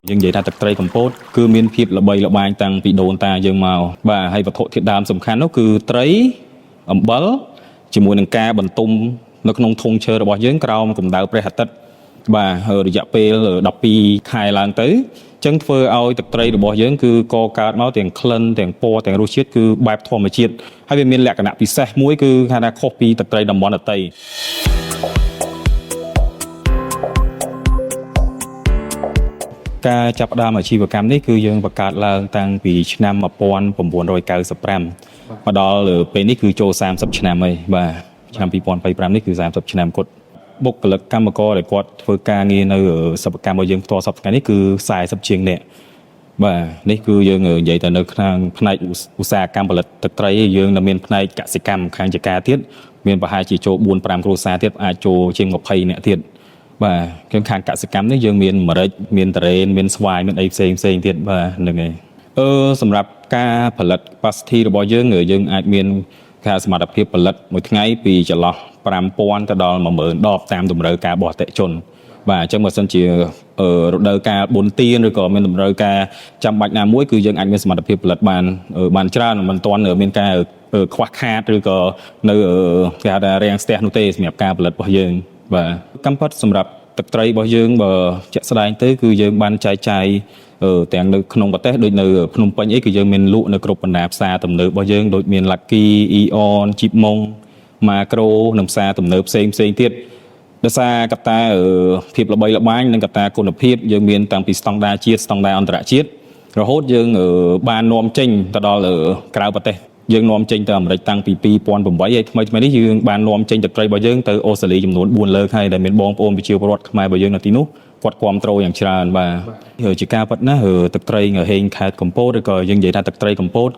យើងនិយាយថាទឹកត្រីកំពតគឺមានភាពល្បីល្បាញតាំងពីដូនតាយើងមកបាទហើយវត្ថុធាតុដើមសំខាន់នោះគឺត្រីអំបិលជាមួយនឹងការបន្ទុំនៅក្នុងធុងឈើរបស់យើងក្រោមកម្ដៅព្រះអាទិត្យបាទរយៈពេល12ខែឡើងទៅអញ្ចឹងធ្វើឲ្យទឹកត្រីរបស់យើងគឺកកើតមកទាំងក្លិនទាំងពណ៌ទាំងរសជាតិគឺបែបធម្មជាតិហើយវាមានលក្ខណៈពិសេសមួយគឺហៅថាខុសពីទឹកត្រីតំបន់ដទៃការចាប់ផ្ដើមអាជីវកម្មនេះគឺយើងបង្កើតឡើងតាំងពីឆ្នាំ1995មកដល់ពេលនេះគឺចូល30ឆ្នាំហើយបាទឆ្នាំ2025នេះគឺ30ឆ្នាំគាត់បុគ្គលិកកម្មករដែលគាត់ធ្វើការងារនៅសិប្បកម្មរបស់យើងផ្ទាល់សប្តាហ៍នេះគឺ40ជាងនាក់បាទនេះគឺយើងនិយាយតែនៅខាងផ្នែកឧស្សាហកម្មផលិតទឹកត្រីយើងនៅមានផ្នែកកសិកម្មខាងចការទៀតមានប្រហែលជាចូល4-5គ្រួសារទៀតអាចចូលជាង20នាក់ទៀតបាទខាងកសិកម្មនេះយើងមានម្រេចមានតារ៉េនមានស្វាយមានអីផ្សេងទៀតបាទហ្នឹងហើយសម្រាប់ការផលិត capacity របស់យើងអាចមានការសមត្ថភាពផលិតមួយថ្ងៃពីចន្លោះ5000ទៅដល់10000ដបតាមតម្រូវការរបស់អតិថិជនបាទអញ្ចឹងបើសិនជារដូវកាលបុណ្យទានឬក៏មានតម្រូវការចាំបាច់ណាមួយគឺយើងអាចមានសមត្ថភាពផលិតបានច្រើនមិនទាន់មានការខ្វះខាតឬក៏នៅគេហៅថារាំងស្ទះនោះទេសម្រាប់ការផលិតរបស់យើងបាទកម្មពិតសម្រាប់ទឹកត្រីរបស់យើងបើជាក់ស្ដែងទៅគឺយើងបានចែកចាយទាំងនៅក្នុងប្រទេសដូចនៅភ្នំពេញអីគឺយើងមានលក់នៅគ្រប់បណ្ដាផ្សារទំនើបរបស់យើងដូចមាន Lucky Eon Chipmong Macro និងផ្សារទំនើបផ្សេងទៀតដោយសារកត្តាភាពល្បីល្បាញនិងកត្តាគុណភាពយើងមានតាំងពីស្តង់ដារជាតិស្តង់ដារអន្តរជាតិរហូតយើងបាននាំចេញទៅដល់ក្រៅប្រទេសយើងនាំចេញទៅអាមេរិកតាំងពី2008ហើយថ្មីនេះយើងបាននាំចេញទឹកត្រីរបស់យើងទៅអូស្ត្រាលីចំនួន4លើកហើយដែលមានបងប្អូនប្រជាពលរដ្ឋខ្មែររបស់យើងនៅទីនោះគាត់គាំទ្រយ៉ាងច្រើនបាទជាការពិតណាស់ទឹកត្រីហេងខេត្តកំពតឬក៏យើងនិយាយថាទឹកត្រីកំពត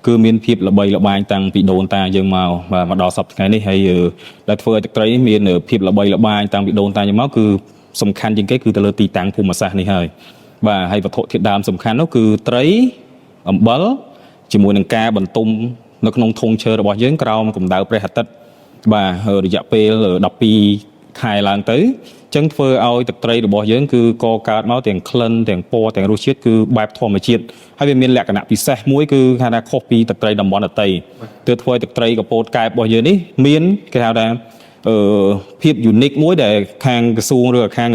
គឺមានភាពល្បីល្បាញតាំងពីដូនតាយើងមកបាទមកដល់សប្តាហ៍ថ្ងៃនេះហើយដែលធ្វើឲ្យទឹកត្រីមានភាពល្បីល្បាញតាំងពីដូនតាយើងមកគឺសំខាន់ជាងគេគឺទៅលើទីតាំងភូមិសាស្ត្រនេះហើយបាទហើយវត្ថុធាតុដើមសំខាន់នោះគឺត្រីអំបិលជាមួយនឹងការបន្ទុំនៅក្នុងធុងឈើរបស់យើងក្រោមកម្ដៅព្រះអាទិត្យបាទរយៈពេល12ខែឡើងទៅអញ្ចឹងធ្វើឲ្យទឹកត្រីរបស់យើងគឺកកើតមកទាំងក្លិនទាំងពណ៌ទាំងរសជាតិគឺបែបធម្មជាតិហើយវាមានលក្ខណៈពិសេសមួយគឺហៅថាខុសពីទឹកត្រីតំបន់ដទៃទើបធ្វើឲ្យទឹកត្រីកពតកែបរបស់យើងនេះមានគេហៅថាភាព unique មួយដែលខាងក្រសួងឬខាង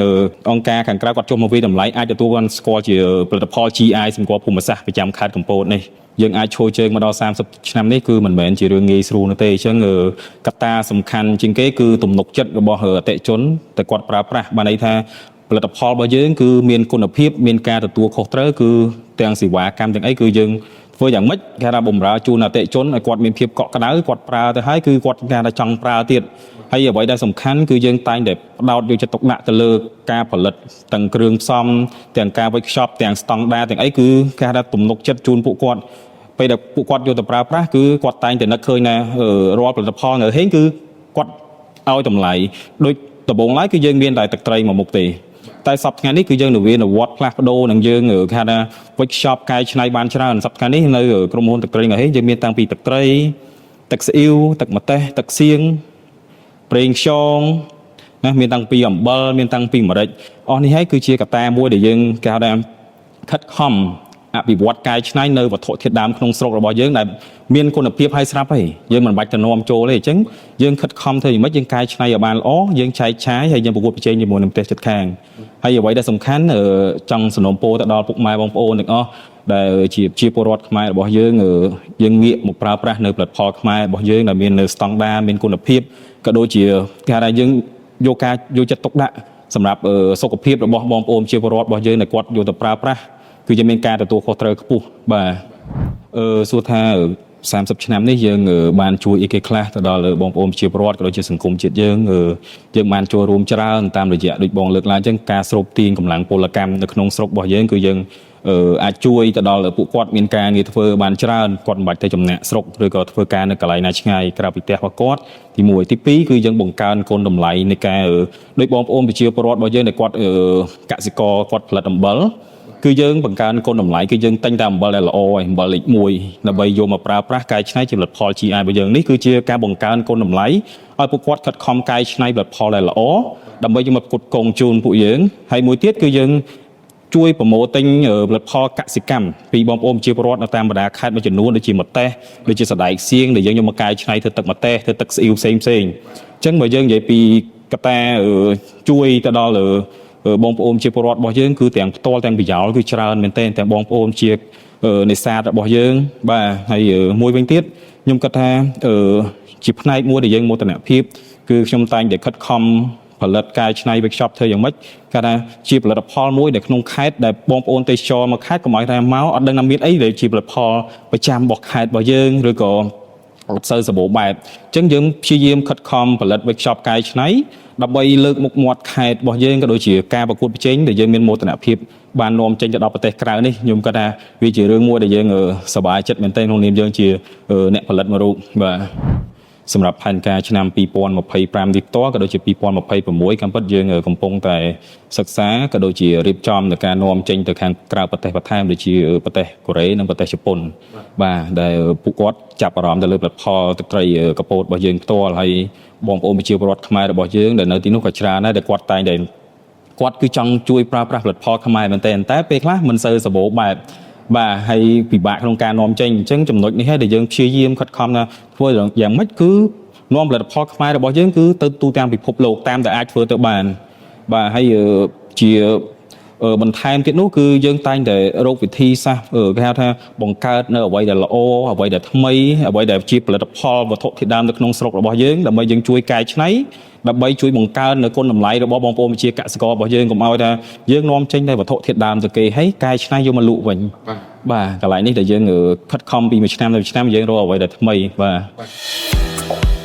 អង្គការខាងក្រៅគាត់ចុះមកវិតម្លៃអាចទទួលបានស្គាល់ជាផលិតផល GI សម្គាល់ភូមិសាស្ត្រប្រចាំខេត្តកំពតនេះយើងអាចឈរជើងមកដល់30ឆ្នាំនេះគឺមិនមែនជារឿងងាយស្រួលនោះទេអញ្ចឹងកត្តាសំខាន់ជាងគេគឺទំនុកចិត្តរបស់អតិថិជនតែគាត់ប្រើប្រាស់បានន័យថាផលិតផលរបស់យើងគឺមានគុណភាពមានការទទួលខុសត្រូវគឺទាំងសេវាកម្មទាំងអីគឺយើងធ្វើយ៉ាងម៉េចគេថាបំរើជូនអតិថិជនឲ្យគាត់មានភាពកក់ក្ដៅគាត់ប្រើទៅហើយគឺគាត់គេថាចង់ប្រើទៀតហើយអ្វីដែលសំខាន់គឺយើងតែងតែផ្ដោតយកចិត្តទុកដាក់ទៅលើការផលិតទាំងគ្រឿងផ្សំទាំងការវេចខ្ចប់ទាំងស្តង់ដារទាំងអីគឺគេថាទំនុកចិត្តជូនពួកគាត់ពេលដែលពួកគាត់យកទៅប្រើប្រាស់គឺគាត់តែងតែនឹកឃើញថារាល់ផលិតផលនៅហេងគឺគាត់ឲ្យតម្លៃដូចដំបូងឡើយគឺយើងមានតែទឹកត្រីមួយមុខទេតែសប្តាហ៍ថ្ងៃនេះគឺយើងនវានុវត្តផ្លាស់ប្ដូរនឹងយើងគេថាវេចខ្ចប់កែច្នៃបានច្រើនសប្តាហ៍នេះនៅក្រុមហ៊ុនទឹកត្រីនៅហេងយើងមានតាំងពីទឹកត្រីទឹកស្អ៊ីវទឹកម្ទេសទឹកសៀងប្រេងខ្យងណាមានតាំងពីអំបិលមានតាំងពីម្រេចអស់នេះហើយគឺជាកត្តាមួយដែលយើងគេហៅថាខិតខំអភិវឌ្ឍកែច្នៃនៅវត្ថុធាតុដើមក្នុងស្រុករបស់យើងដែលមានគុណភាពហើយស្រាប់ហើយយើងមិនបាច់ទៅនាំចូលទេអញ្ចឹងយើងខិតខំធ្វើយ៉ាងម៉េចយើងកែច្នៃឲ្យបានល្អយើងចែកឆាយហើយយើងប្រកួតប្រជែងជាមួយនឹងប្រទេសជិតខាងហើយអ្វីដែលសំខាន់ចង់សំណូមពរទៅដល់ពុកម៉ែបងប្អូនទាំងអស់ដែលជាពលរដ្ឋខ្មែររបស់យើងងាកមកប្រើប្រាស់នៅផលិតផលខ្មែររបស់យើងដែលមាននៅស្តង់ដារមានគុណភាពក៏ដូចជាគេថាយើងយកចិត្តទុកដាក់សម្រាប់សុខភាពរបស់បងប្អូនជាពលរដ្ឋរបស់យើងដែលគាត់យកទៅប្រើប្រាស់គឺយើងមានការទទួលខុសត្រូវខ្ពស់បាទសួរថា30ឆ្នាំនេះយើងបានជួយអីគេខ្លះទៅដល់បងប្អូនជាពលរដ្ឋក៏ដូចជាសង្គមជាតិយើងបានចូលរួមច្រើនតាមរយៈដូចបងលើកឡើងអញ្ចឹងការស្រូបទាញកម្លាំងពលកម្មនៅក្នុងស្រុករបស់យើងគឺយើងអាចជួយទៅដល់ពួកគាត់មានការងារធ្វើបានច្រើនគាត់មិនបាច់ទៅចំណាក់ស្រុកឬក៏ធ្វើការនៅកន្លែងណាឆ្ងាយក្រៅពីផ្ទះរបស់គាត់ទី1ទី2គឺយើងបង្កើនគុណតម្លៃនៃការដូចបងប្អូនប្រជាពលរដ្ឋរបស់យើងដែលគាត់កសិករគាត់ផលិតអំបិលគឺយើងបង្កើនគុណតម្លៃគឺយើងទិញតែអំបិលដែលល្អហើយអំបិលលេខ1ដើម្បីយកមកប្រើប្រាស់កែច្នៃជាផលិតផល GI របស់យើងនេះគឺជាការបង្កើនគុណតម្លៃឲ្យពួកគាត់ខិតខំកែច្នៃផលិតផលដែលល្អដើម្បីយកមកផ្គត់ផ្គង់ជូនពួកយើងហើយមួយទៀតគឺយើង ជួយប្រម៉ូទិញផលិតផលកសិកម្មពីបងប្អូនជាពលរដ្ឋនៅតាមបណ្ដាខេត្តមួយចំនួនដូចជាម្ទេសដូចជាសណ្ដែកសៀងដែលយើងយកមកកែច្នៃធ្វើទឹកម្ទេសធ្វើទឹកស្អ៊ីវផ្សេងអញ្ចឹងបើយើងនិយាយពីកត្តាជួយទៅដល់បងប្អូនជាពលរដ្ឋរបស់យើងគឺទាំងផ្ទាល់ទាំងប្រយោលគឺច្រើនមែនទែនទាំងបងប្អូនជានេសាទរបស់យើងបាទហើយមួយវិញទៀតខ្ញុំគិតថាជាផ្នែកមួយដែលយើងមោទនភាពគឺខ្ញុំតែងតែខិតខំផលិតកែច្នៃ workshop ធ្វើយ៉ាងម៉េចគេថាជាផលិតផលមួយដែលក្នុងខេត្តដែលបងប្អូនទេសចរមកខេត្តកុំឲ្យថាមកអត់ដឹងថាមានអីដែលជាផលិតផលប្រចាំរបស់ខេត្តរបស់យើងឬក៏អត់សូវសម្បូរបែបអញ្ចឹងយើងព្យាយាមខិតខំផលិត workshop កែច្នៃដើម្បីលើកមុខមាត់ខេត្តរបស់យើងក៏ដូចជាការប្រកួតប្រជែងដែលយើងមានមោទនភាពបាននាំចេញទៅដល់ប្រទេសក្រៅនេះខ្ញុំគាត់ថាវាជារឿងមួយដែលយើងសប្បាយចិត្តមែនទែនក្នុងនាមយើងជាអ្នកផលិតមួយរូបបាទសម្រាប់ផែនការឆ្នាំ2025នេះផ្ទាល់ក៏ដូចជា2026កំពិតយើងកំពុងតែសិក្សាក៏ដូចជារៀបចំនៅការនាំចេញទៅខាងក្រៅប្រទេសបន្ថែមដូចជាប្រទេសកូរ៉េនិងប្រទេសជប៉ុនបាទដែលពួកគាត់ចាប់អារម្មណ៍ទៅលើផលិតផលទឹកត្រីកពតរបស់យើងផ្ទាល់ហើយបងប្អូនប្រជាពលរដ្ឋខ្មែររបស់យើងដែលនៅទីនោះក៏ច្រើនដែរដែលគាត់តែងតែគាត់គឺចង់ជួយប្រើប្រាស់ផលិតផលខ្មែរមែនទែនតែពេលខ្លះមិនសូវសម្បូរបែបបាទហើយពិបាកក្នុងការនាំចេញអញ្ចឹងចំណុចនេះហើយដែលយើងព្យាយាមខិតខំថាធ្វើយ៉ាងម៉េចគឺនាំផលិតផលខ្មែររបស់យើងគឺទៅទូទាំងពិភពលោកតាមតែអាចធ្វើទៅបានបាទហើយជាបន្ថែមទៀតនោះគឺយើងតែងតែរកវិធីសាស្ត្រគេហៅថាបង្កើតនៅអ្វីដែលល្អអ្វីដែលថ្មីអ្វីដែលជាផលិតផលវត្ថុធាតុដើមនៅក្នុងស្រុករបស់យើងដើម្បីយើងជួយកែច្នៃដើម្បីជួយបង្កើននៅគុណតម្លៃរបស់បងប្អូនប្រជាកសិកររបស់យើងកុំឲ្យថាយើងនាំចេញតែវត្ថុធាតុដើមទៅគេហើយកែច្នៃយកមកលក់វិញបាទកន្លែងនេះដែលយើងខិតខំពីមួយឆ្នាំទៅមួយឆ្នាំយើងរកអ្វីដែលថ្មីបាទ